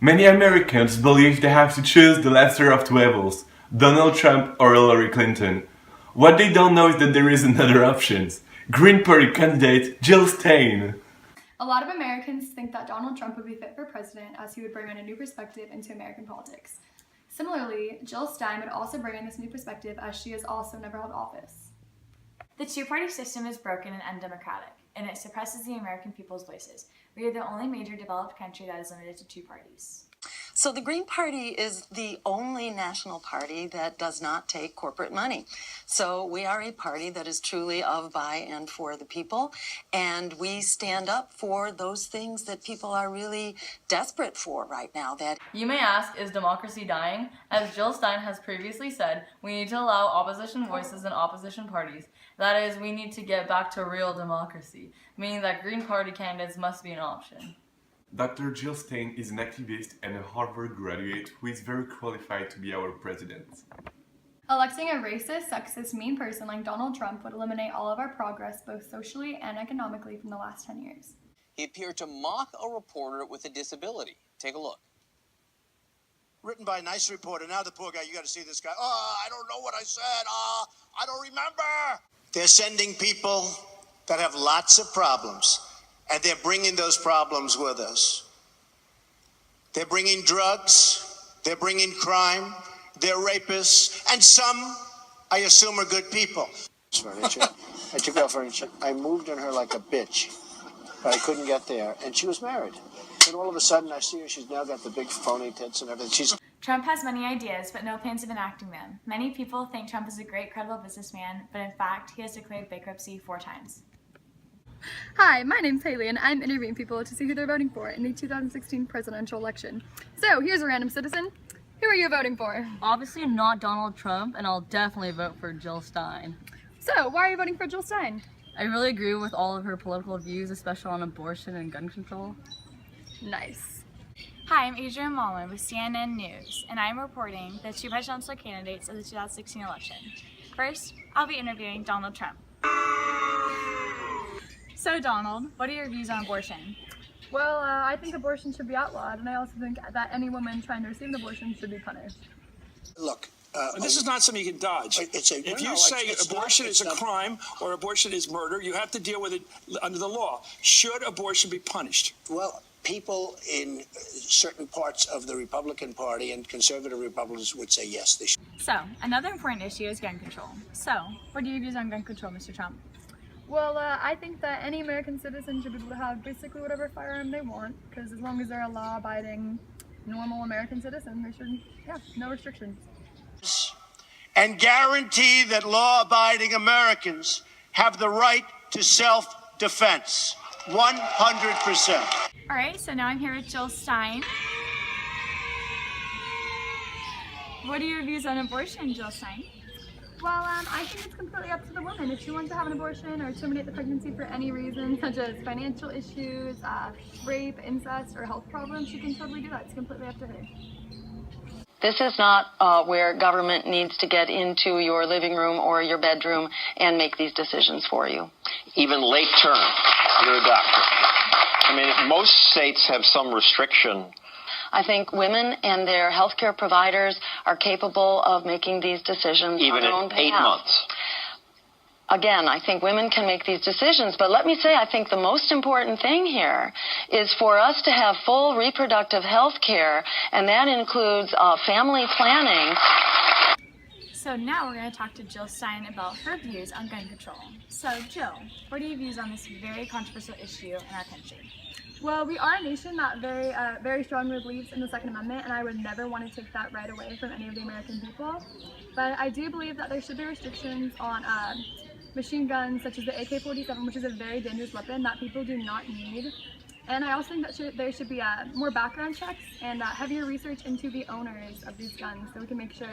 Many Americans believe they have to choose the lesser of two evils, Donald Trump or Hillary Clinton. What they don't know is that there is another option. Green Party candidate Jill Stein. A lot of Americans think that Donald Trump would be fit for president as he would bring in a new perspective into American politics. Similarly, Jill Stein would also bring in this new perspective as she has also never held office. The two-party system is broken and undemocratic, and it suppresses the American people's voices. We are the only major developed country that is limited to two parties. So the Green Party is the only national party that does not take corporate money. So we are a party that is truly of, by, and for the people, and we stand up for those things that people are really desperate for right now. That You may ask, is democracy dying? As Jill Stein has previously said, we need to allow opposition voices in opposition parties. That is, we need to get back to real democracy, meaning that Green Party candidates must be an option. Dr. Jill Stein is an activist and a Harvard graduate who is very qualified to be our president. Electing a racist, sexist, mean person like Donald Trump would eliminate all of our progress both socially and economically from the last 10 years. He appeared to mock a reporter with a disability. Take a look. Written by a nice reporter. Now the poor guy, you got to see this guy. Oh, I don't know what I said. I don't remember. They're sending people that have lots of problems. And they're bringing those problems with us. They're bringing drugs, they're bringing crime, they're rapists, and some, I assume, are good people. Furniture. I took out furniture. I moved on her like a bitch, but I couldn't get there. And she was married. And all of a sudden, I see her. She's now got the big phony tits and everything. Trump has many ideas, but no plans of enacting them. Many people think Trump is a great, credible businessman, but in fact, he has declared bankruptcy 4 times. Hi, my name's Haley and I'm interviewing people to see who they're voting for in the 2016 presidential election. So here's a random citizen. Who are you voting for? Obviously not Donald Trump, and I'll definitely vote for Jill Stein. So why are you voting for Jill Stein? I really agree with all of her political views, especially on abortion and gun control. Nice. Hi, I'm Adrian Mullen with CNN News, and I'm reporting the 2 presidential candidates of the 2016 election. First, I'll be interviewing Donald Trump. So Donald, what are your views on abortion? Well, I think abortion should be outlawed, and I also think that any woman trying to receive an abortion should be punished. Look, this is not something you can dodge. If you say abortion is a crime or abortion is murder, you have to deal with it under the law. Should abortion be punished? Well, people in certain parts of the Republican Party and conservative Republicans would say yes, they should. So, another important issue is gun control. So, what are your views on gun control, Mr. Trump? Well, I think that any American citizen should be able to have basically whatever firearm they want, because as long as they're a law-abiding, normal American citizen, they should, no restrictions. And guarantee that law-abiding Americans have the right to self-defense. 100%. All right, so now I'm here with Jill Stein. What are your views on abortion, Jill Stein? Well, I think it's completely up to the woman. If she wants to have an abortion or terminate the pregnancy for any reason, such as financial issues, rape, incest, or health problems, she can totally do that. It's completely up to her. this is not where government needs to get into your living room or your bedroom and make these decisions for you. Even late term, you're a doctor. I mean, most states have some restriction. I think women and their healthcare providers are capable of making these decisions Even on their own at behalf. 8 months. Again, I think women can make these decisions, but let me say, I think the most important thing here is for us to have full reproductive health care, and that includes family planning. So now we're going to talk to Jill Stein about her views on gun control. So Jill, what are your views on this very controversial issue in our country? Well, we are a nation that very strongly believes in the Second Amendment, and I would never want to take that right away from any of the American people. But I do believe that there should be restrictions on machine guns such as the AK-47, which is a very dangerous weapon that people do not need. And I also think that there should be more background checks and heavier research into the owners of these guns, so we can make sure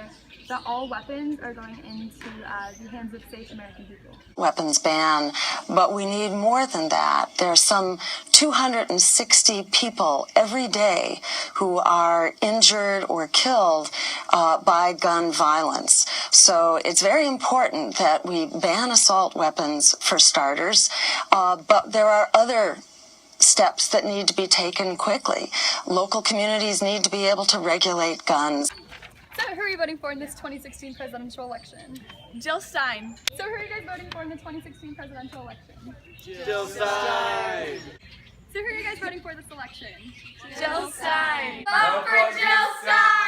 that all weapons are going into the hands of safe American people. Weapons ban, but we need more than that. There's some 260 people every day who are injured or killed by gun violence. So it's very important that we ban assault weapons for starters, but there are other steps that need to be taken quickly. Local communities need to be able to regulate guns. So who are you voting for in this 2016 presidential election? Jill Stein. So who are you guys voting for in the 2016 presidential election? Jill Stein! So who are you guys voting for this election? Jill Stein. Vote for Jill Stein!